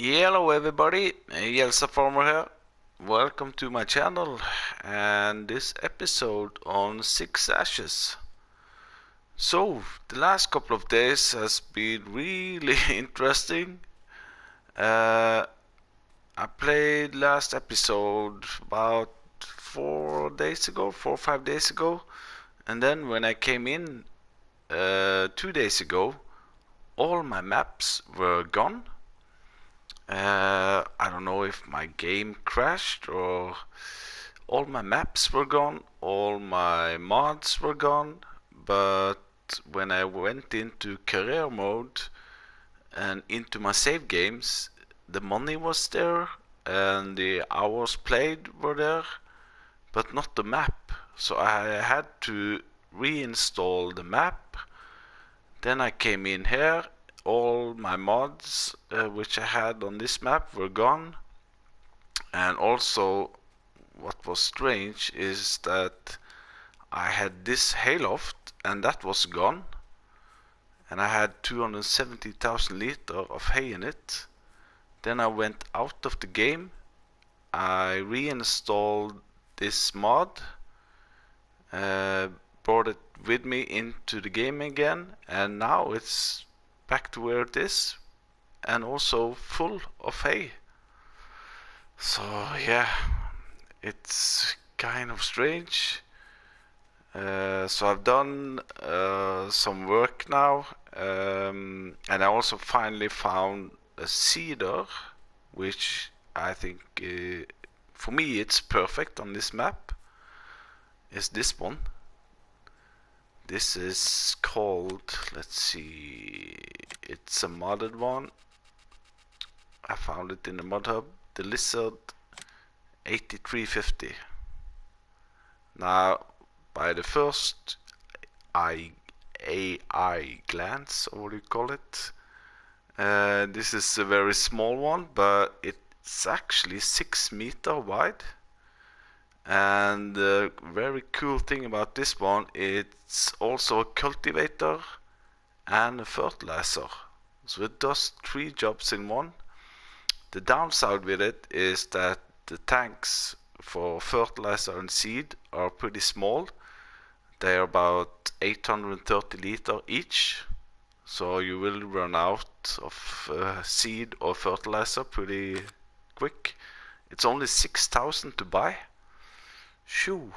Hello everybody, Jelsa Farmer here. Welcome to my channel and this episode on 6 Ashes. So, the last couple of days has been really interesting. Uh, I played last episode about 4 days ago, 4 or 5 days ago, and then when I came in 2 days ago, all my maps were gone. I don't know if my game crashed or all my maps were gone, all my mods were gone, but when I went into career mode and into my save games, the money was there and the hours played were there, but not the map. So I had to reinstall the map. Then I came in here, all my mods which I had on this map were gone, and also what was strange is that I had this hayloft and that was gone, and I had 270,000 liter of hay in it. Then I went out of the game, I reinstalled this mod, brought it with me into the game again, and now it's back to where it is and also full of hay. So yeah, it's kind of strange. So I've done some work now, and I also finally found a seeder, which I think for me it's perfect on this map. Is this one? This is called, let's see, it's a modded one. I found it in the mod hub, the Lizard 8350. Now, by the first AI glance, or what do you call it? This is a very small one, but it's actually 6 meter wide. And the very cool thing about this one, it's also a cultivator and a fertilizer. So it does 3 jobs in one. The downside with it is that the tanks for fertilizer and seed are pretty small. They are about 830 liter each, so you will run out of seed or fertilizer pretty quick. It's only 6,000 to buy. Shoo!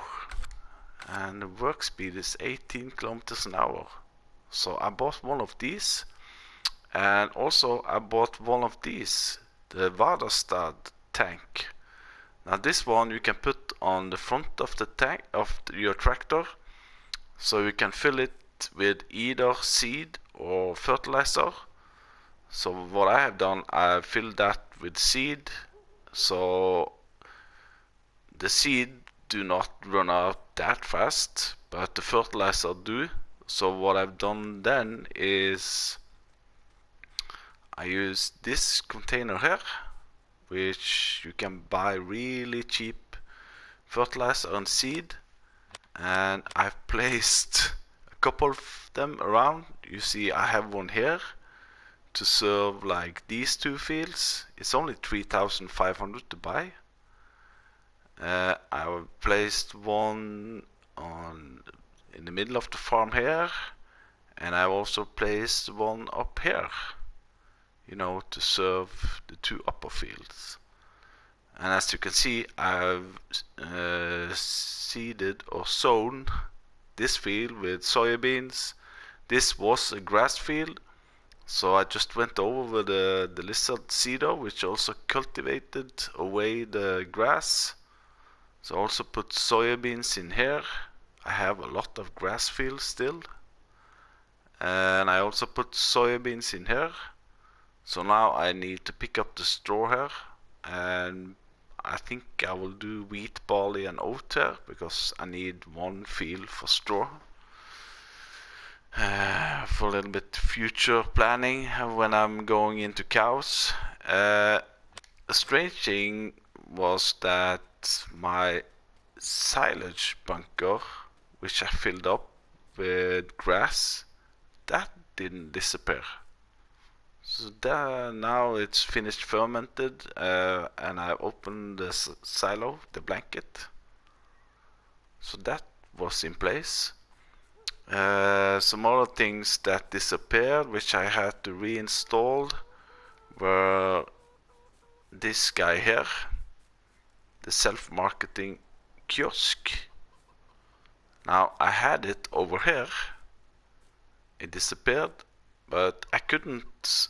And the work speed is 18 kilometers an hour. So I bought one of these, and also I bought one of these, the Waderstad tank. Now this one you can put on the front of the tank of your tractor, so you can fill it with either seed or fertilizer. So what I have done, I filled that with seed, so the seed do not run out that fast, but the fertilizer do. So what I've done then is I use this container here, which you can buy really cheap fertilizer and seed, and I've placed a couple of them around. You see I have one here to serve like these 2 fields. It's only 3,500 to buy. I placed one in the middle of the farm here, and I also placed one up here, to serve the 2 upper fields. And as you can see, I've seeded or sown this field with soybeans. This was a grass field, so I just went over with the lizard seeder, which also cultivated away the grass. So I also put soybeans in here. I have a lot of grass fields still. And I also put soybeans in here. So now I need to pick up the straw here. And I think I will do wheat, barley and oat here, because I need 1 field for straw. For a little bit future planning when I'm going into cows. A strange thing was that my silage bunker, which I filled up with grass, that didn't disappear. So there, now it's finished fermented, and I opened the silo, the blanket. So that was in place. Some other things that disappeared, which I had to reinstall, were this guy here, the self-marketing kiosk. Now I had it over here, it disappeared, but I couldn't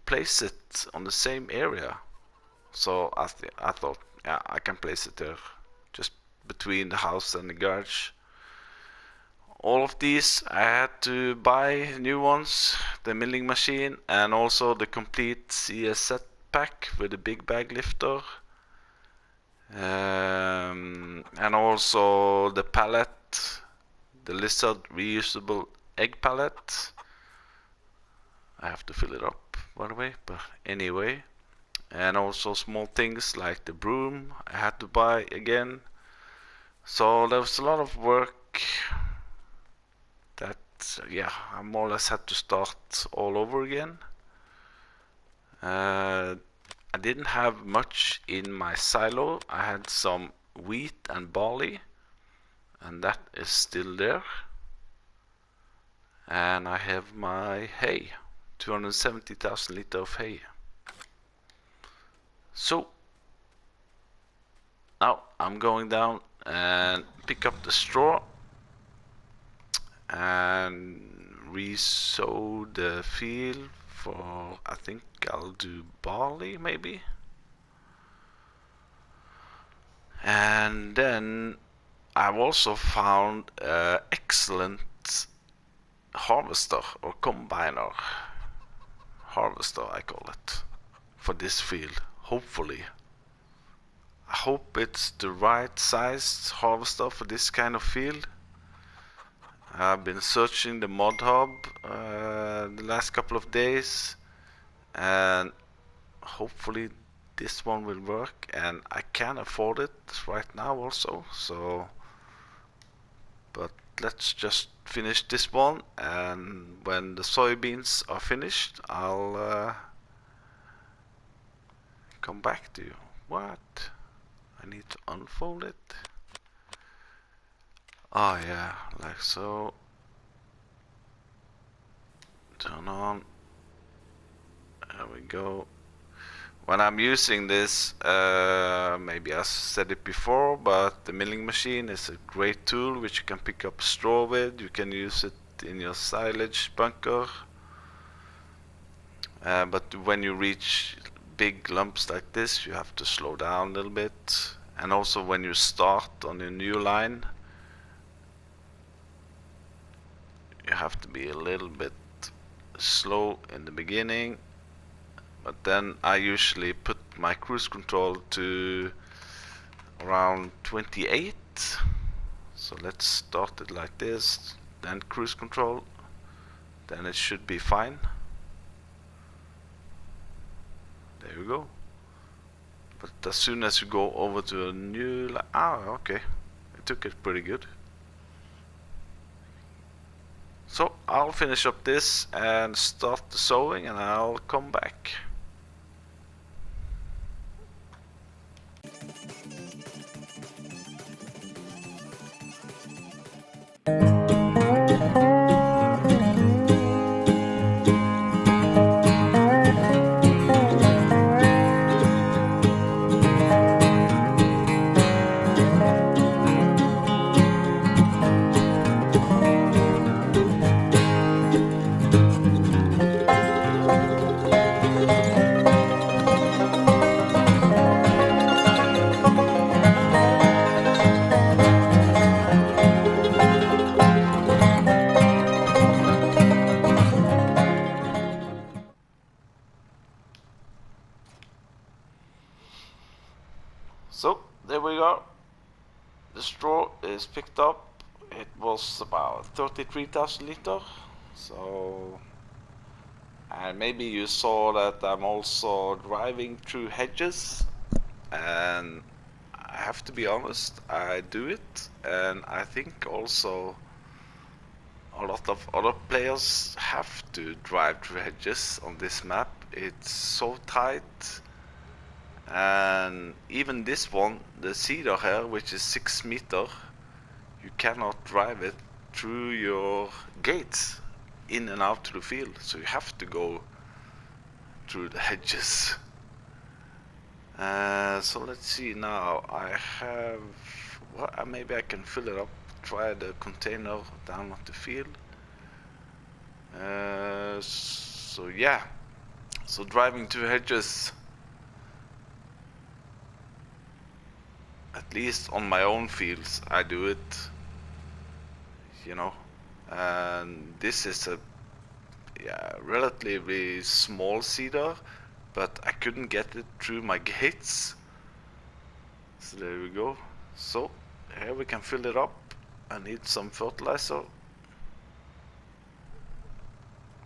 place it on the same area. So I thought, yeah, I can place it there, just between the house and the garage. All of these I had to buy new ones, the milling machine, and also the complete CS set pack with the big bag lifter, and also the pallet, the Lizard reusable egg pallet. I have to fill it up, by the way, but anyway. And also small things like the broom I had to buy again. So there was a lot of work that, yeah, I more or less had to start all over again. I didn't have much in my silo. I had some wheat and barley, and that is still there. And I have my hay, 270,000 liters of hay. So now I'm going down and pick up the straw and re-sow the field for, I think I'll do barley maybe. And then I've also found an excellent harvester or combiner, harvester I call it, for this field, hopefully. I hope it's the right sized harvester for this kind of field. I've been searching the mod hub the last couple of days, and hopefully this one will work, and I can afford it right now also. So, but let's just finish this one, and when the soybeans are finished, I'll come back to you. What? I need to unfold it. Oh yeah, like so. Turn on. There we go. When I'm using this, maybe I said it before, but the milling machine is a great tool which you can pick up straw with. You can use it in your silage bunker. But when you reach big lumps like this, you have to slow down a little bit. And also when you start on a new line, you have to be a little bit slow in the beginning. But then I usually put my cruise control to around 28. So let's start it like this, then cruise control, then it should be fine. There you go. But as soon as you go over to a new okay, it took it pretty good. So I'll finish up this and start the sowing, and I'll come back. So there we go. The straw is picked up. It was about 33,000 liters. So, and maybe you saw that I'm also driving through hedges, and I have to be honest, I do it, and I think also a lot of other players have to drive through hedges on this map It's so tight, and even this one, the cedar here, which is 6 meter, you cannot drive it through your gates in and out to the field, so you have to go through the hedges. So let's see now. I have, well, maybe I can fill it up. Try the container down at the field. So yeah, so driving through hedges, at least on my own fields, I do it, you know. And this is a, yeah, relatively small cedar, but I couldn't get it through my gates. So there we go. So here we can fill it up. I need some fertilizer.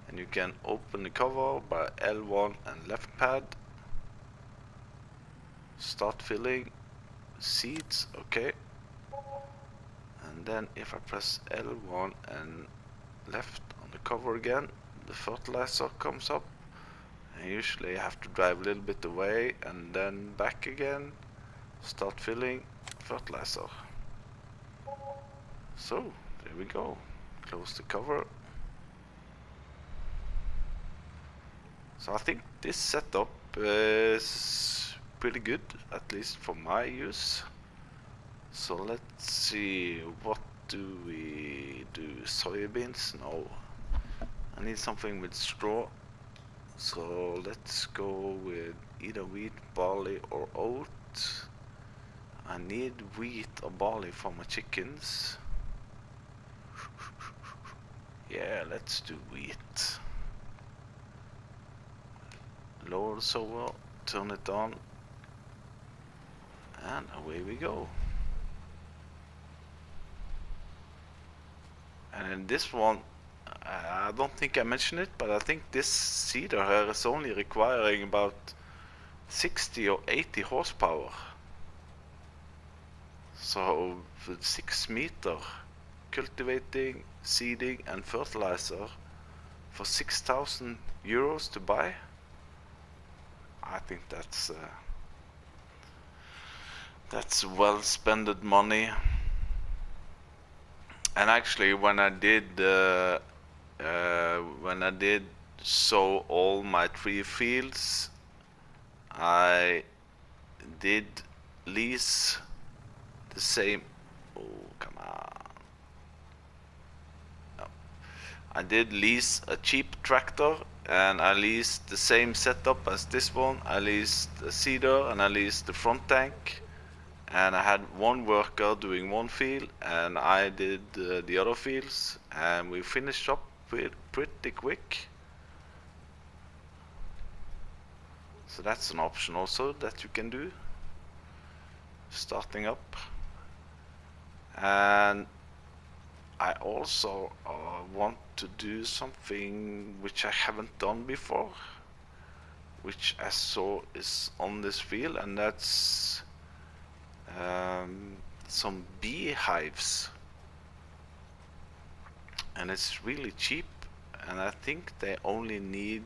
And you can open the cover by L1 and left pad. Start filling seeds, okay. And then if I press L1 and left on the cover again, the fertilizer comes up. And usually you have to drive a little bit away and then back again. Start filling fertilizer. So there we go. Close the cover. So I think this setup is pretty good, at least for my use. So let's see, what do we do? Soybeans? No. I need something with straw. So let's go with either wheat, barley or oat. I need wheat or barley for my chickens. Yeah, let's do wheat. Lower the sower, turn it on, and away we go. And in this one, I don't think I mentioned it, but I think this seeder here is only requiring about 60 or 80 horsepower. So with 6 meter cultivating, seeding and fertilizer for 6,000 euros to buy, I think that's well spent money. And actually when I did sow all my 3 fields, I did lease the same, oh come on, no. I did lease a cheap tractor, and I leased the same setup as this one. I leased a seeder and I leased the front tank, and I had one worker doing one field and I did the other fields, and we finished up with pretty quick. So that's an option also that you can do, starting up. And I also want to do something which I haven't done before, which I saw is on this field, and that's some beehives. And it's really cheap, and I think they only need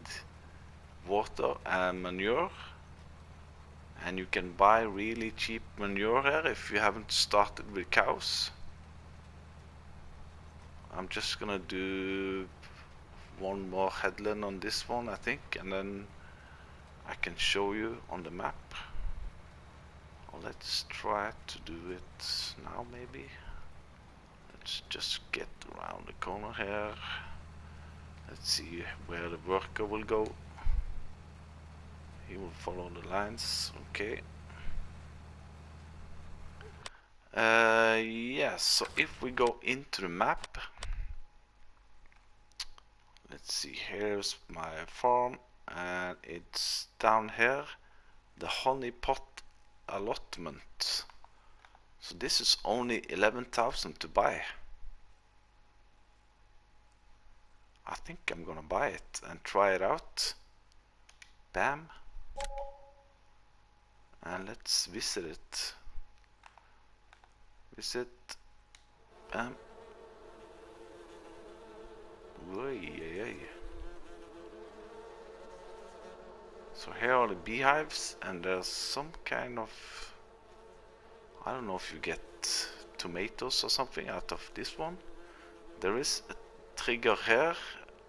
water and manure, and you can buy really cheap manure here if you haven't started with cows. I'm just gonna do one more headland on this one, I think, and then I can show you on the map. Well, let's try to do it now maybe. Let's just get around the corner here. Let's see where the worker will go. He will follow the lines, okay. Yes, so if we go into the map, let's see, here's my farm, and it's down here, the honey pot allotment. So this is only 11,000 to buy. I think I'm gonna buy it and try it out. Bam. And let's visit it. Visit. Bam. Oy, oy, oy. So here are the beehives, and there's some kind of, I don't know if you get tomatoes or something out of this one. There is a trigger here.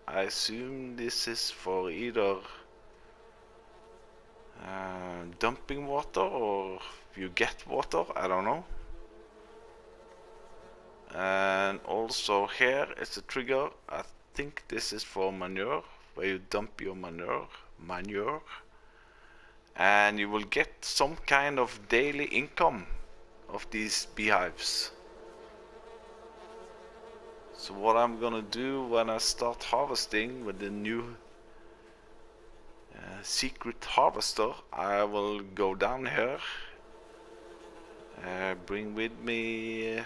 I assume this is for either dumping water or you get water, I don't know. And also here is a trigger. I think this is for manure, where you dump your manure, and you will get some kind of daily income of these beehives. So what I'm gonna do when I start harvesting with the new secret harvester, I will go down here, bring with me,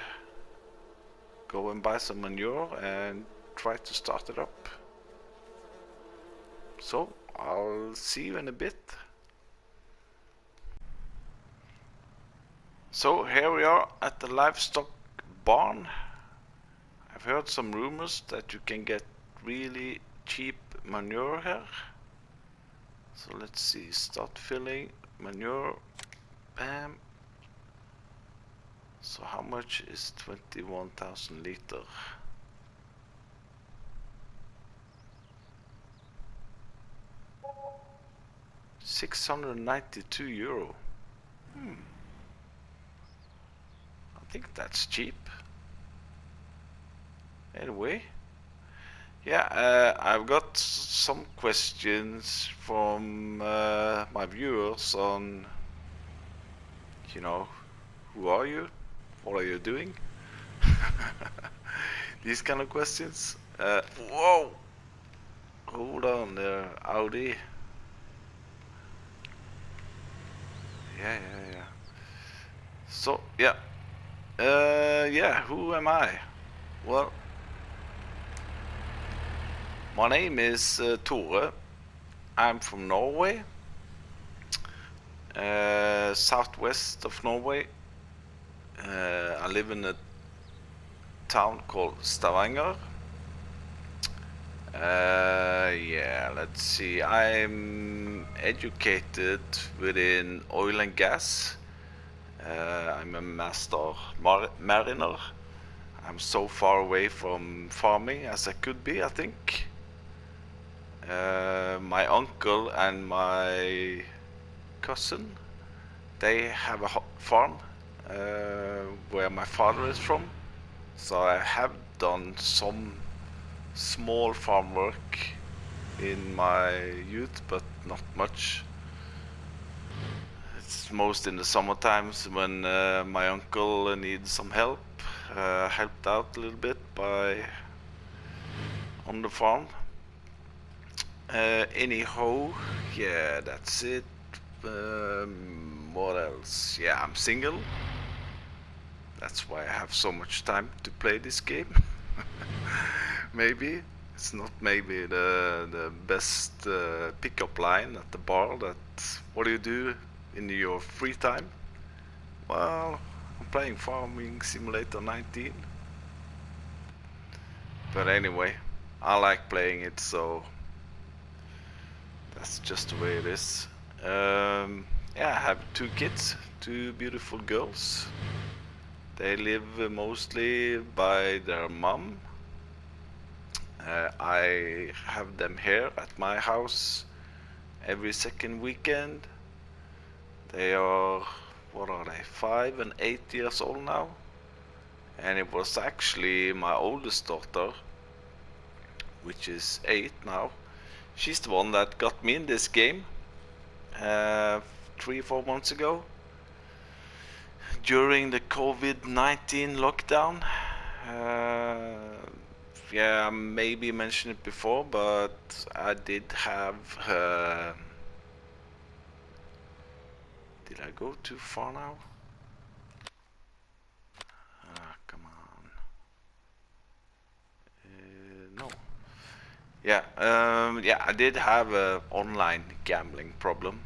go and buy some manure and try to start it up. So I'll see you in a bit. So here we are at the livestock barn. I've heard some rumors that you can get really cheap manure here. So let's see, start filling manure, bam. So how much is 21,000 liter? €692. I think that's cheap. Anyway, yeah, I've got some questions from my viewers on, you know, who are you? What are you doing? These kind of questions. Whoa! Hold on there, Audi. Yeah. So, yeah. Yeah, who am I? Well, my name is Tore. I'm from Norway, southwest of Norway. I live in a town called Stavanger. Yeah, let's see. I'm educated within oil and gas. I'm a master mariner. I'm so far away from farming as I could be, I think. My uncle and my cousin, they have a farm where my father is from. So I have done some small farm work in my youth, but not much. It's most in the summer times when my uncle needs some help. Helped out a little bit on the farm. Anyhow, yeah, that's it. What else? Yeah, I'm single. That's why I have so much time to play this game. Maybe it's not maybe the best pickup line at the bar. That what do you do in your free time? Well, I'm playing Farming Simulator 19. But anyway, I like playing it, so that's just the way it is. Yeah, I have 2 kids, 2 beautiful girls. They live mostly by their mom. I have them here at my house every second weekend. They are, what are they, 5 and 8 years old now. And it was actually my oldest daughter, which is 8 now. She's the one that got me in this game 3-4 months ago during the COVID-19 lockdown. Yeah, maybe mentioned it before, but I did have did I go too far now? Come on. No. Yeah, yeah, I did have a online gambling problem,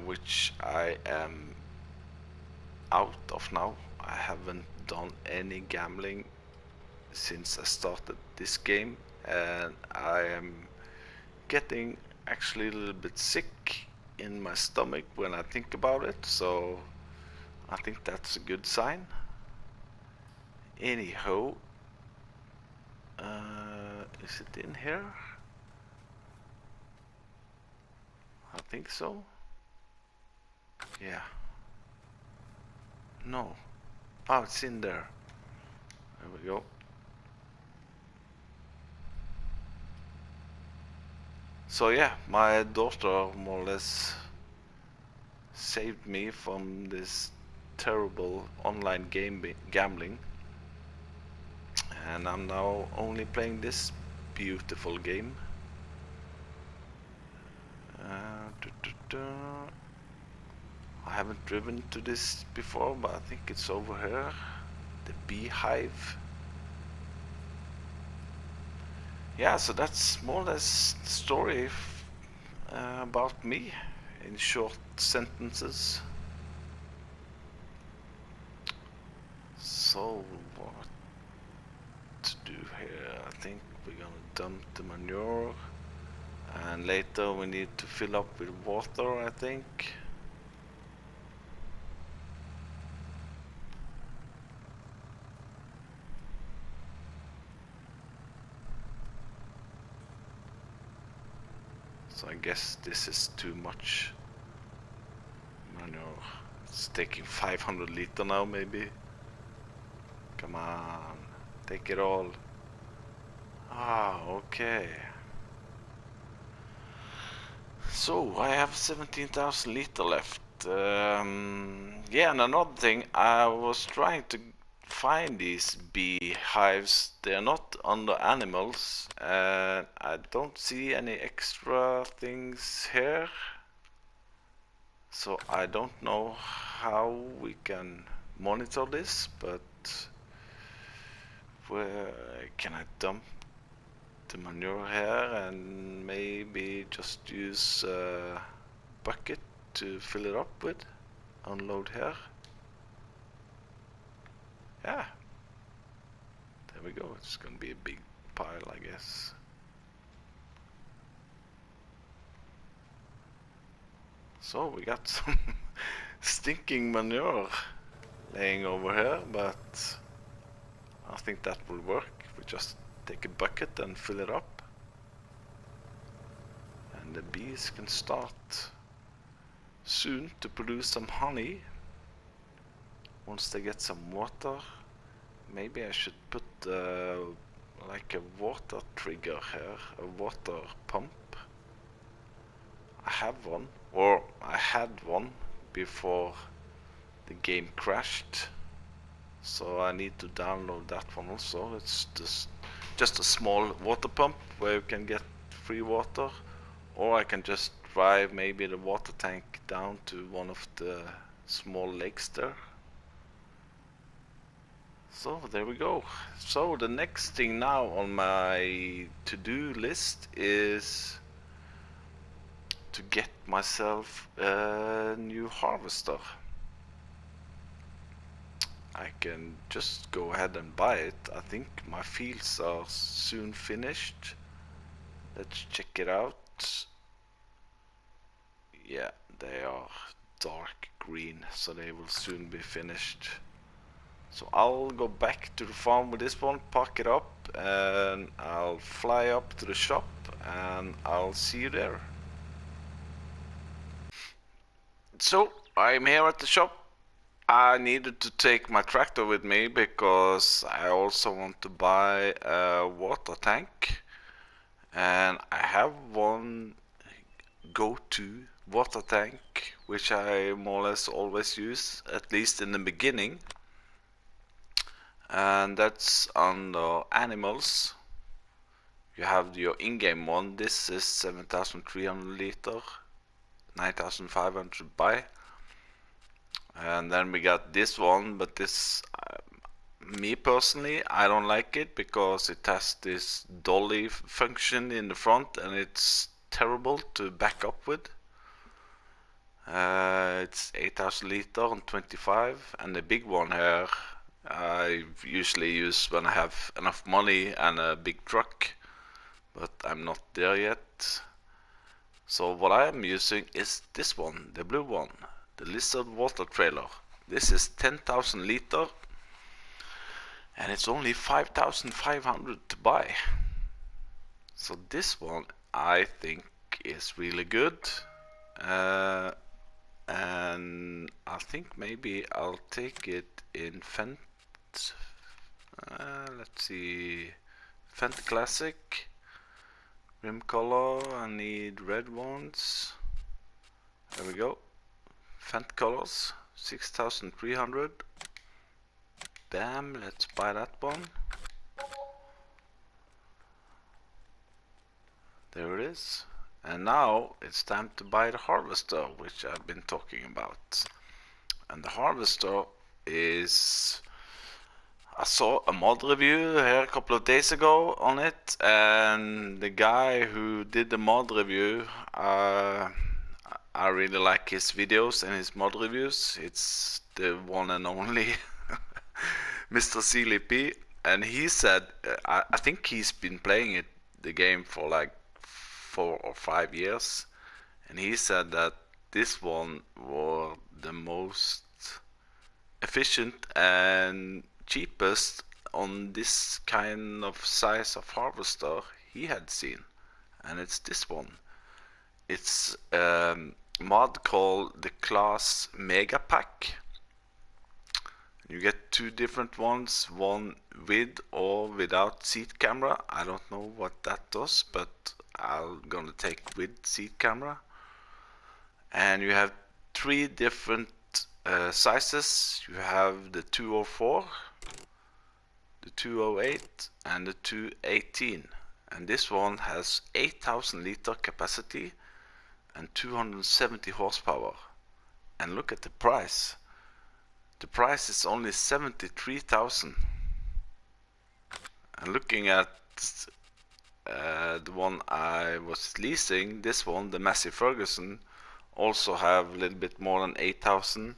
which I am out of now. I haven't done any gambling since I started this game, and I am getting actually a little bit sick in my stomach when I think about it, so I think that's a good sign. Anyhow, is it in here? I think so. Yeah. No. Oh, it's in there. There we go. So yeah, my daughter more or less saved me from this terrible online gambling, and I'm now only playing this beautiful game. I haven't driven to this before, but I think it's over here. The beehive. Yeah, so that's more or less the story about me in short sentences. So what to do here? I think we're gonna dump the manure, and later we need to fill up with water, I think. So I guess this is too much manure. It's taking 500 liter now, maybe. Come on, take it all. Ah, okay. So I have 17,000 liter left. Yeah, and another thing, I was trying to find these beehives. They're not under animals, and I don't see any extra things here. So I don't know how we can monitor this, but where can I dump the manure here and maybe just use a bucket to fill it up with? Unload here. Yeah, there we go. It's gonna be a big pile, I guess. So we got some stinking manure laying over here, but I think that will work. We just take a bucket and fill it up, and the bees can start soon to produce some honey. Once they get some water, maybe I should put like a water trigger here, a water pump. I have one, or I had one before the game crashed, so I need to download that one also. It's just a small water pump where you can get free water, or I can just drive maybe the water tank down to one of the small lakes there. So there we go. So the next thing now on my to-do list is to get myself a new harvester. I can just go ahead and buy it. I think my fields are soon finished. Let's check it out. Yeah, they are dark green, so they will soon be finished. So I'll go back to the farm with this one, park it up, and I'll fly up to the shop, and I'll see you there. So I'm here at the shop. I needed to take my tractor with me because I also want to buy a water tank, and I have one go-to water tank which I more or less always use, at least in the beginning, and that's under animals. You have your in-game one. This is 7,300 liter, 9,500 buy. And then we got this one, but this, me personally, I don't like it because it has this dolly function in the front and it's terrible to back up with. It's 8,000 liter and 25, and the big one here I usually use when I have enough money and a big truck, but I'm not there yet. So what I am using is this one, the blue one, the Lizard water trailer. This is 10,000 liter and it's only 5,500 to buy. So this one I think is really good, and I think maybe I'll take it in Fendt. Let's see, Fendt Classic. Rim color, I need red ones. There we go. Fendt colors, 6,300. Bam, let's buy that one. There it is. And now it's time to buy the harvester, which I've been talking about. And the harvester is... I saw a mod review here a couple of days ago on it, and the guy who did the mod review, I really like his videos and his mod reviews. It's the one and only Mr. Sealy P, and he said, I think he's been playing the game for like 4 or 5 years, and he said that this one was the most efficient and cheapest on this kind of size of harvester he had seen, and it's this one. It's a mod called the Claas Mega Pack. You get 2 different ones, one with or without seat camera. I don't know what that does, but I'm gonna take with seat camera. And you have 3 different sizes. You have the 204, the 208 and the 218, and this one has 8,000 liter capacity and 270 horsepower. And look at the price. The price is only 73,000. And looking at the one I was leasing, this one, the Massey Ferguson, also have a little bit more than 8,000.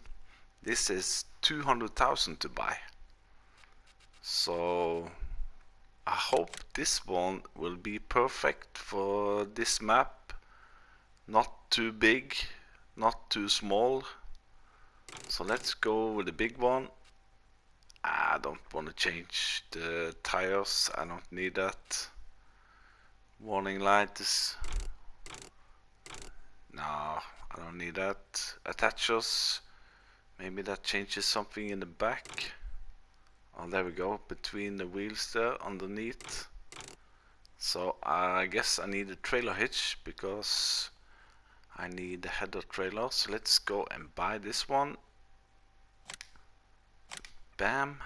This is 200,000 to buy. So I hope this one will be perfect for this map. Not too big, not too small. So let's go with the big one. I don't want to change the tires, I don't need that. Warning light is... no, I don't need that. Attachers, maybe that changes something in the back. Oh, there we go, between the wheels there, underneath. So I guess I need a trailer hitch, because I need a header trailer. So let's go and buy this one. Bam.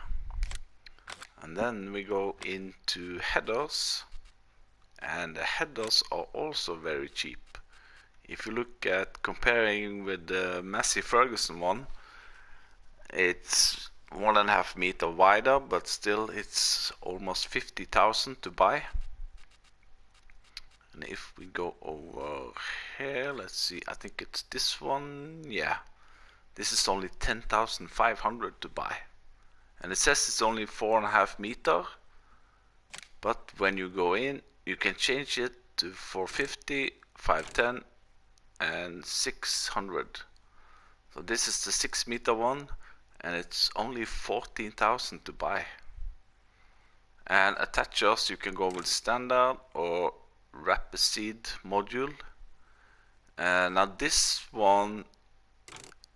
And then we go into headers. And the headers are also very cheap. If you look at comparing with the Massey Ferguson one, it's 1.5 meter wider, but still it's almost 50,000 to buy. And if we go over here, let's see, I think it's this one. Yeah, this is only 10,500 to buy, and it says it's only 4.5 meter, but when you go in you can change it to 450, 510 and 600. So this is the 6 meter one, and it's only 14,000 to buy. And attachers, you can go with standard or Rapeseed module. And now this one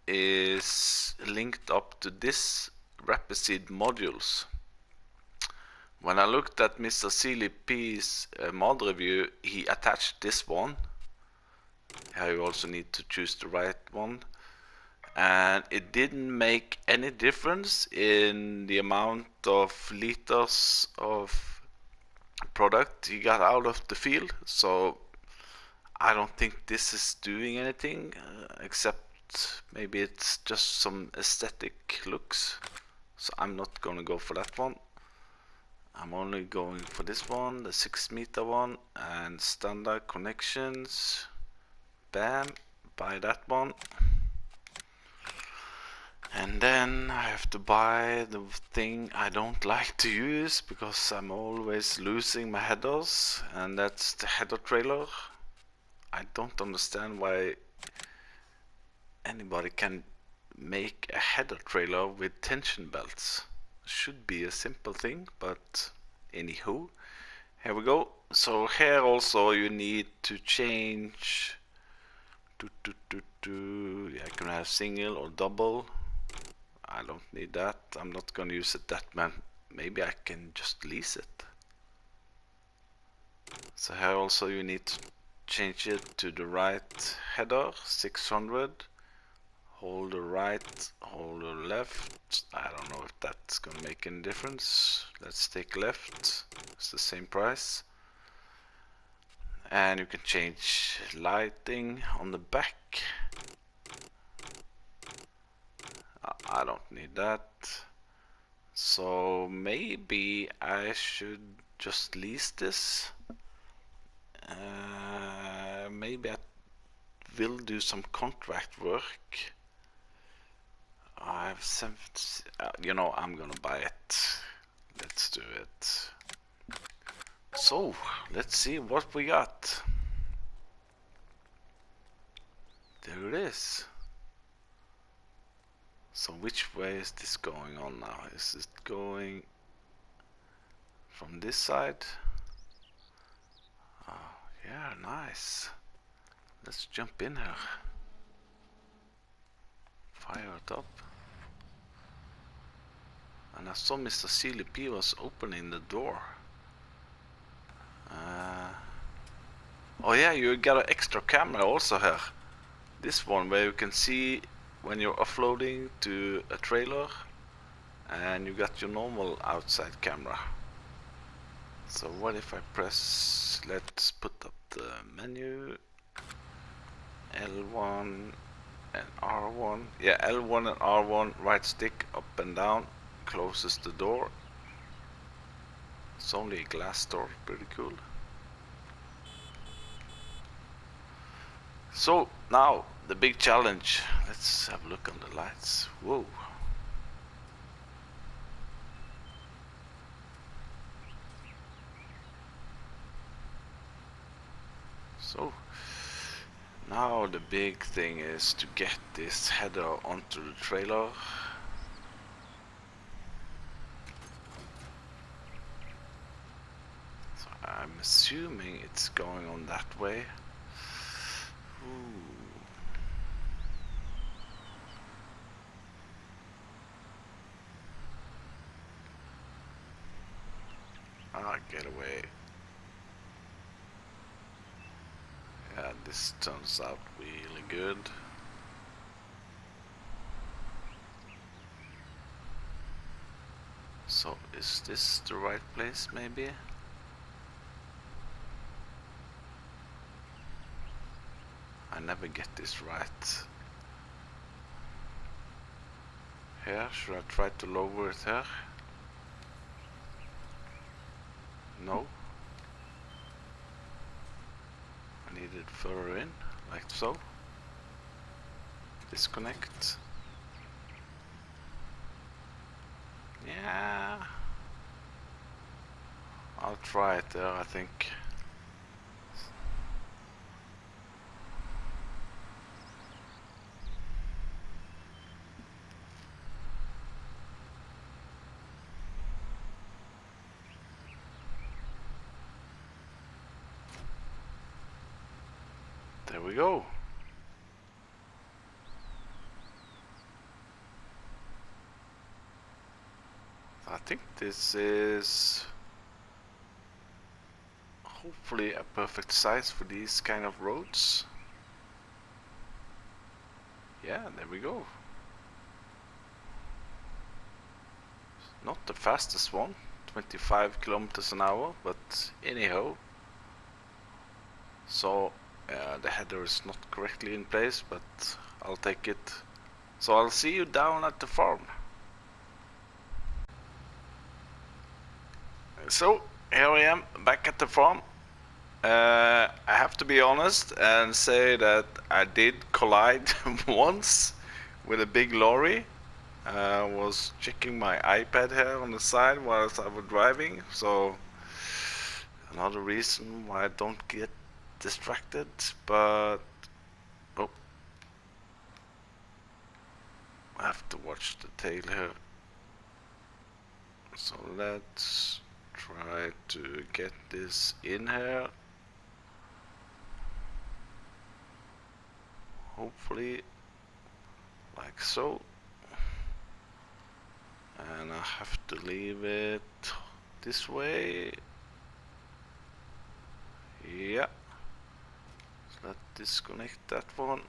is linked up to this Rapeseed modules. When I looked at Mr. Sealy P's mod review, he attached this one. Here you also need to choose the right one. And it didn't make any difference in the amount of liters of product he got out of the field. So I don't think this is doing anything, except maybe it's just some aesthetic looks. So I'm not gonna go for that one. I'm only going for this one, the 6 meter one, and standard connections. Bam, buy that one. And then I have to buy the thing I don't like to use, because I'm always losing my headers, and that's the header trailer. I don't understand why anybody can make a header trailer with tension belts. Should be a simple thing, but anywho, here we go. So here also you need to change yeah, I can have single or double. I don't need that. I'm not gonna use it that man. Maybe I can just lease it. So here also you need to change it to the right header, 600. Hold the right, hold the left. I don't know if that's gonna make any difference. Let's take left. It's the same price. And you can change lighting on the back. I don't need that. So maybe I should just lease this. Maybe I will do some contract work. I have some, you know, I'm gonna buy it. Let's do it. So, let's see what we got. There it is. So which way is this going on now? Is it going from this side? Oh, yeah, nice. Let's jump in here. Fire it up. And I saw Mr. CLP was opening the door. Oh yeah, you got an extra camera also here. This one where you can see when you're offloading to a trailer, and you got your normal outside camera. So what if I press, let's put up the menu, L1 and R1. Yeah, L1 and R1, right stick up and down, closes the door. It's only a glass door, pretty cool. So now the big challenge. Let's have a look on the lights. Whoa. So now the big thing is to get this header onto the trailer. So I'm assuming it's going on that way. Ooh. Ah, get away. Yeah, this turns out really good. So is this the right place maybe? I never get this right. Here, should I try to lower it here? No. I need it further in, like so. Disconnect. Yeah. I'll try it there, I think. There we go. I think this is hopefully a perfect size for these kind of roads. Yeah, there we go. Not the fastest one, 25 kilometers an hour, but anyhow. So the header is not correctly in place, but I'll take it. So I'll see you down at the farm. So here I am back at the farm. I have to be honest and say that I did collide once with a big lorry. I was checking my iPad here on the side whilst I was driving, so another reason why I don't get distracted, but oh, I have to watch the tail here. So let's try to get this in here. Hopefully, like so. And I have to leave it this way. Yeah. Let's disconnect that one.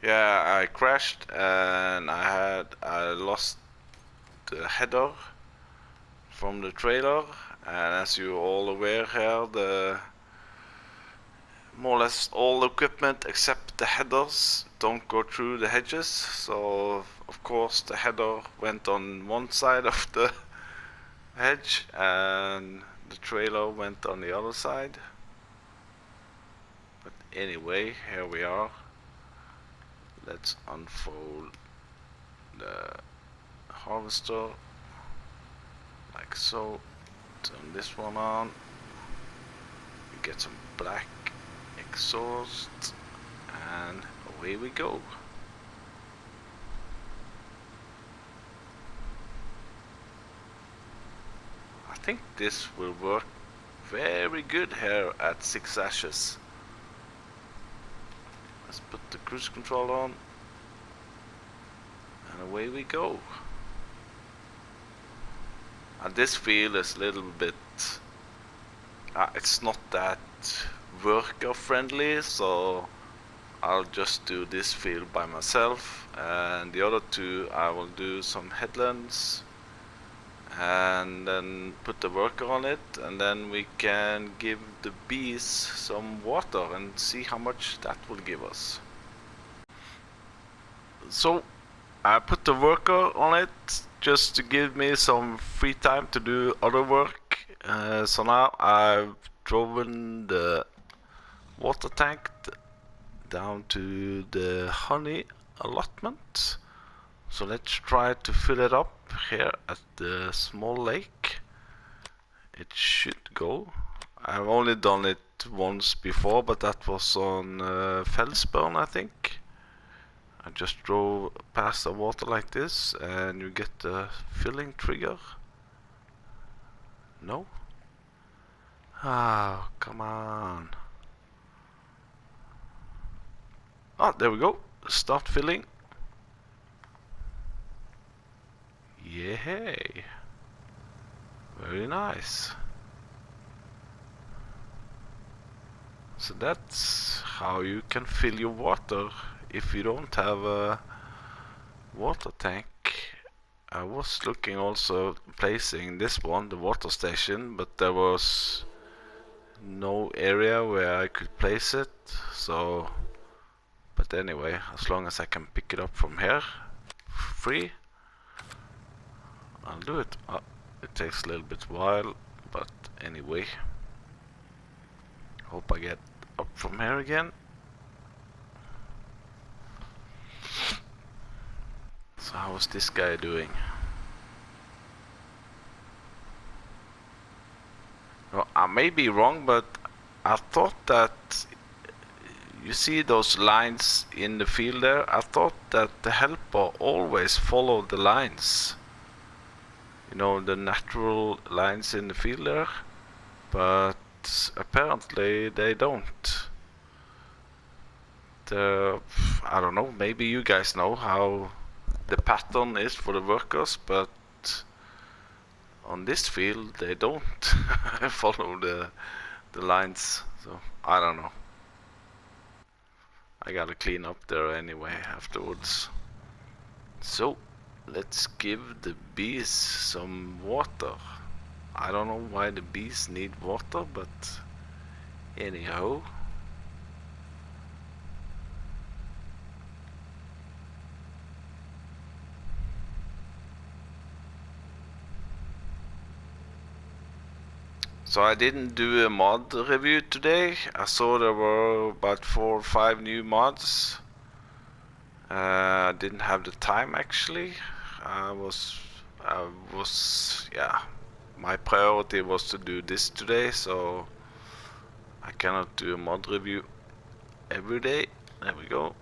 Yeah, I crashed and I lost the header from the trailer, and as you all aware here, the more or less all equipment except the headers don't go through the hedges, so of course the header went on one side of the hedge and the trailer went on the other side. But anyway, here we are. Let's unfold the harvester like so. Turn this one on. We get some black exhaust and away we go. I think this will work very good here at 6 ashes. Let's put the cruise control on and away we go. And this field is a little bit, it's not that worker friendly, so I'll just do this field by myself, and the other two I will do some headlands and then put the worker on it, and then we can give the bees some water and see how much that will give us. So I put the worker on it just to give me some free time to do other work. So now I've driven the water tank down to the honey allotment. So let's try to fill it up here at the small lake. It should go. I've only done it once before, but that was on Felsburn, I think. I just drove past the water like this and you get the filling trigger. No? Ah, come on. Ah, there we go. Start filling. Yay. Very nice. So that's how you can fill your water if you don't have a water tank. I was looking also placing this one, the water station, but there was no area where I could place it, so but anyway, as long as I can pick it up from here free, I'll do it. It takes a little bit while, but anyway, hope I get up from here again. So how's this guy doing? Well, I may be wrong, but I thought that you see those lines in the field there? I thought that the helper always followed the lines. You know, the natural lines in the field there, but apparently they don't. I don't know, maybe you guys know how the pattern is for the workers, but on this field they don't follow the lines, so I don't know. I gotta clean up there anyway afterwards. So let's give the bees some water. I don't know why the bees need water, but anyhow. So I didn't do a mod review today. I saw there were about 4 or 5 new mods. I didn't have the time actually. I my priority was to do this today, so I cannot do a mod review every day. There we go.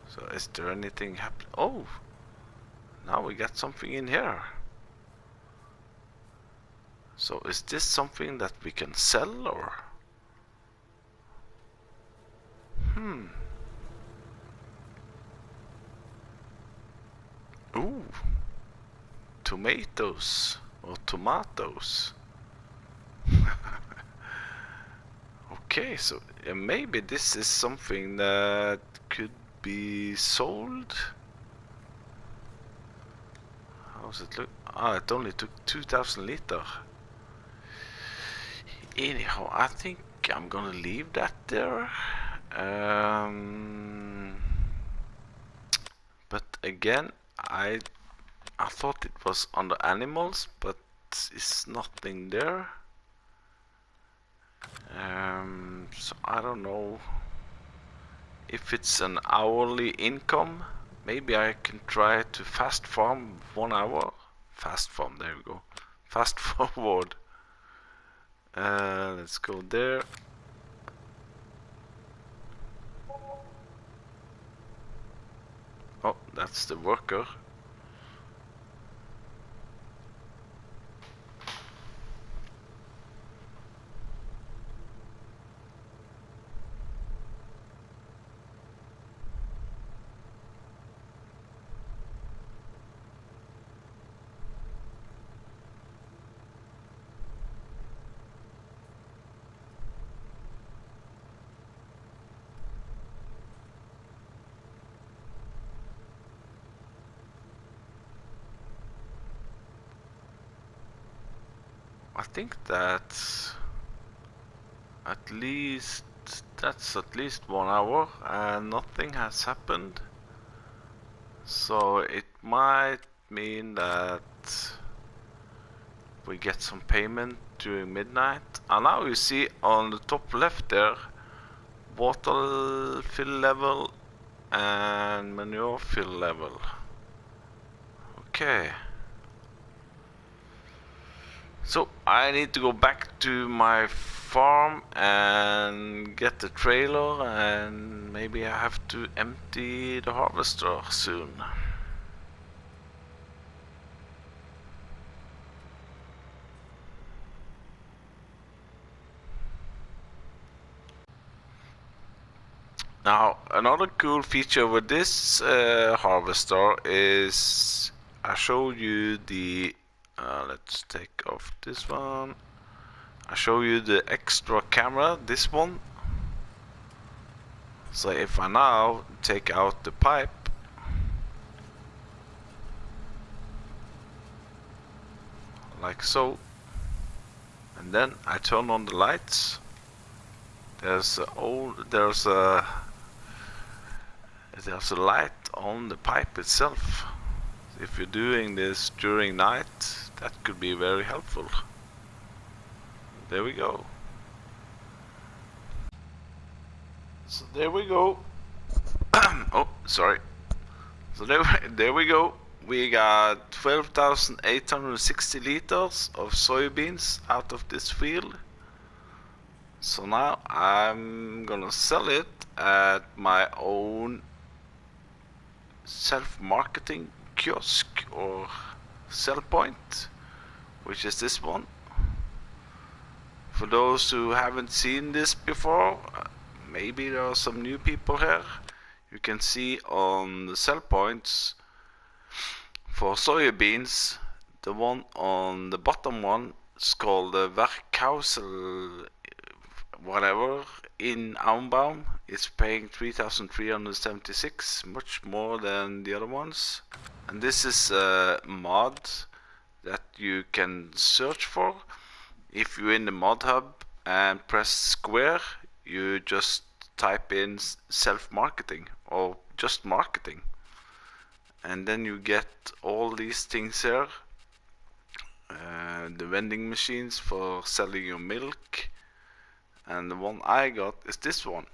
So is there anything happening? Oh, now we got something in here. So is this something that we can sell, or? Ooh, tomatoes or tomatoes. Okay, so maybe this is something that could be sold. How's it look? Ah, it only took 2,000 liter. Anyhow, I think I'm gonna leave that there. But again, I thought it was under animals, but it's nothing there. So I don't know if it's an hourly income. Maybe I can try to fast farm 1 hour. Fast farm, there we go. Fast forward. Let's go there. Oh, that's the worker. I think that's at least 1 hour and nothing has happened. So it might mean that we get some payment during midnight. And now you see on the top left there, water fill level and manure fill level. Okay. So I need to go back to my farm and get the trailer, and maybe I have to empty the harvester soon. Now, another cool feature with this harvester is I showed you the let's take off this one. I show you the extra camera, this one. So if I now take out the pipe, like so, and then I turn on the lights, there's a light on the pipe itself. If you're doing this during night, that could be very helpful. There we go. So there we go. Oh, sorry. So there we go. We got 12,860 liters of soybeans out of this field. So now I'm gonna sell it at my own self-marketing kiosk or sell point, which is this one. For those who haven't seen this before, maybe there are some new people here. You can see on the sell points for soybeans, the one on the bottom one is called the Werkhausel whatever in Aumbaum. It's paying 3,376, much more than the other ones. And this is a mod that you can search for. If you're in the mod hub and press square, you just type in self-marketing or just marketing, and then you get all these things here. The vending machines for selling your milk, and the one I got is this one.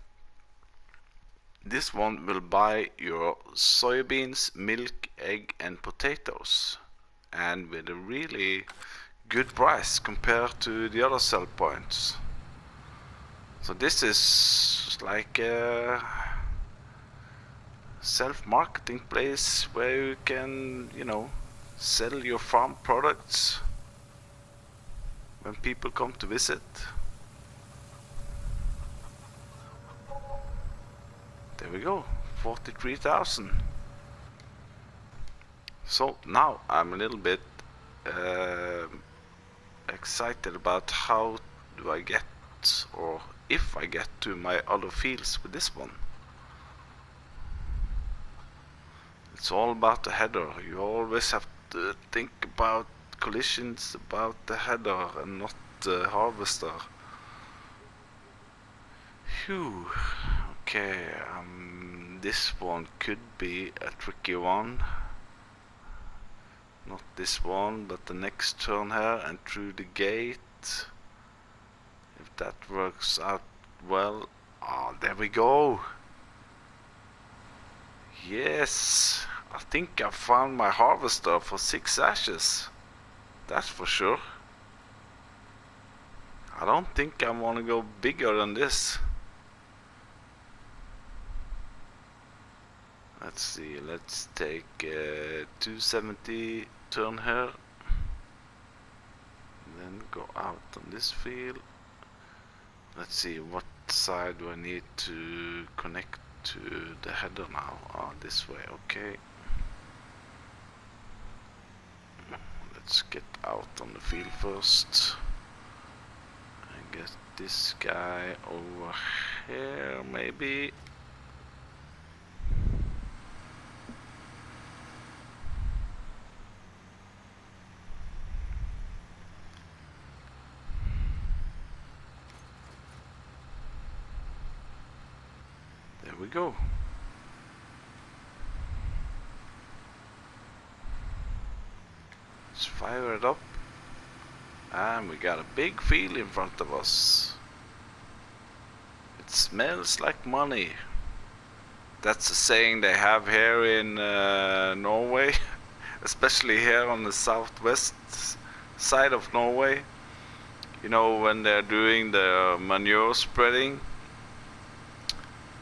This one will buy your soybeans, milk, egg and potatoes, and with a really good price compared to the other sell points. So this is like a self-marketing place where you can, sell your farm products when people come to visit. There we go, 43,000. So now I'm a little bit excited about how do I get, or if I get to my other fields with this one. It's all about the header. You always have to think about collisions about the header and not the harvester. Phew. Okay, this one could be a tricky one. Not this one, but the next turn here and through the gate. If that works out well. Ah, there we go. Yes, I think I found my harvester for 6 ashes. That's for sure. I don't think I want to go bigger than this. Let's see, let's take 270 turn here. Then go out on this field. Let's see, what side do I need to connect to the header now? Ah, this way, okay. Let's get out on the field first. I guess this guy over here, maybe. There we go. Let's fire it up. And we got a big field in front of us. It smells like money. That's a saying they have here in Norway, especially here on the southwest side of Norway. You know, when they're doing the manure spreading,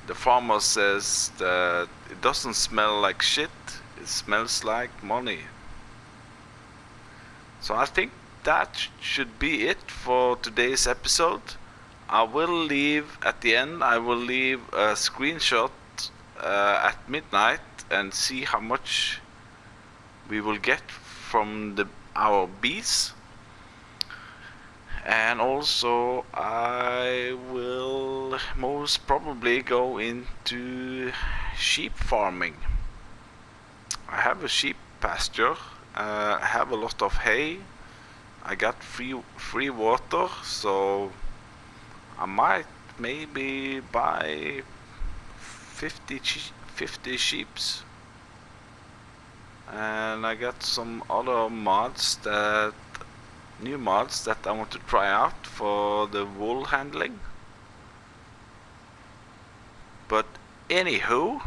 the farmer says that it doesn't smell like shit, it smells like money. So I think that should be it for today's episode. I will leave at the end, I will leave a screenshot at midnight and see how much we will get from our bees. And also I will most probably go into sheep farming. I have a sheep pasture, I have a lot of hay, I got free water, so I might maybe buy 50 sheeps. And I got some other new mods that I want to try out for the wool handling. But anywho,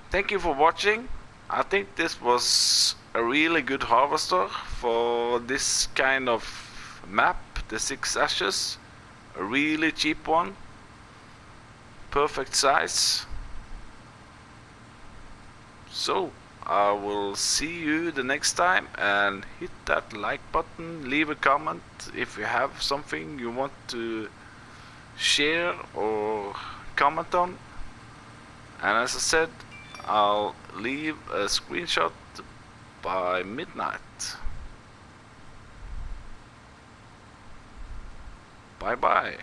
thank you for watching. I think this was a really good harvester for this kind of map, the 6 ashes. A really cheap one, perfect size. So I will see you the next time, and hit that like button, leave a comment if you have something you want to share or comment on. And as I said, I'll leave a screenshot by midnight. Bye bye.